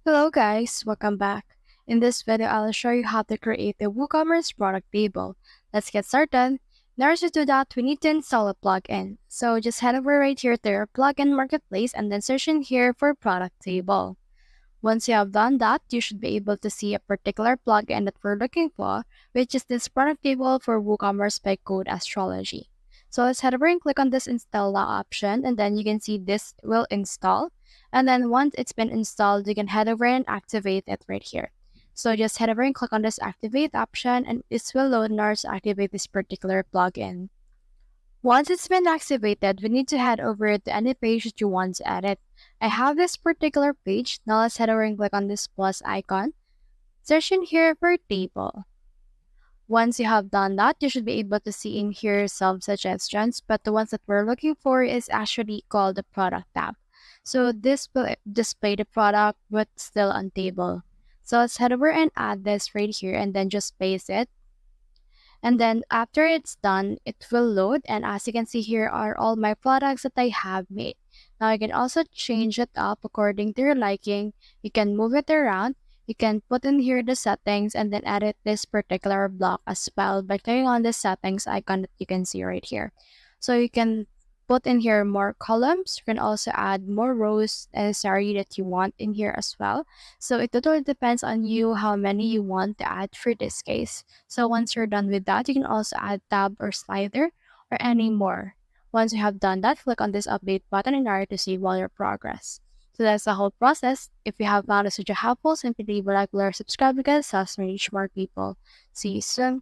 Hello guys, welcome back. In this video, I'll show you how to create a WooCommerce product table. Let's get started. In order to do that, we need to install a plugin. So just head over right here to your plugin marketplace and then search in here for product table. Once you have done that, you should be able to see a particular plugin that we're looking for, which is this product table for WooCommerce by Code Astrology. So let's head over and click on this install now option, and then you can see this will install. And then once it's been installed, you can head over and activate it right here. So just head over and click on this activate option, and this will load in order to activate this particular plugin. Once it's been activated, we need to head over to any page that you want to edit. I have this particular page. Now let's head over and click on this plus icon. Search in here for table. Once you have done that, you should be able to see in here some suggestions, but the ones that we're looking for is actually called the product tab. So this will display the product but still on table. So let's head over and add this right here and then just paste it. And then after it's done, it will load. And as you can see here are all my products that I have made. Now you can also change it up according to your liking. You can move it around. You can put in here the settings and then edit this particular block as well by clicking on the settings icon that you can see right here. So you can put in here more columns. You can also add more rows necessary that you want in here as well. So it totally depends on you how many you want to add for this case. So once you're done with that, you can also add tab or slider or any more. Once you have done that, click on this update button in order to see all your progress. So that's the whole process. If you have found this video helpful, simply leave a like, or subscribe because it helps me reach more people. See you soon.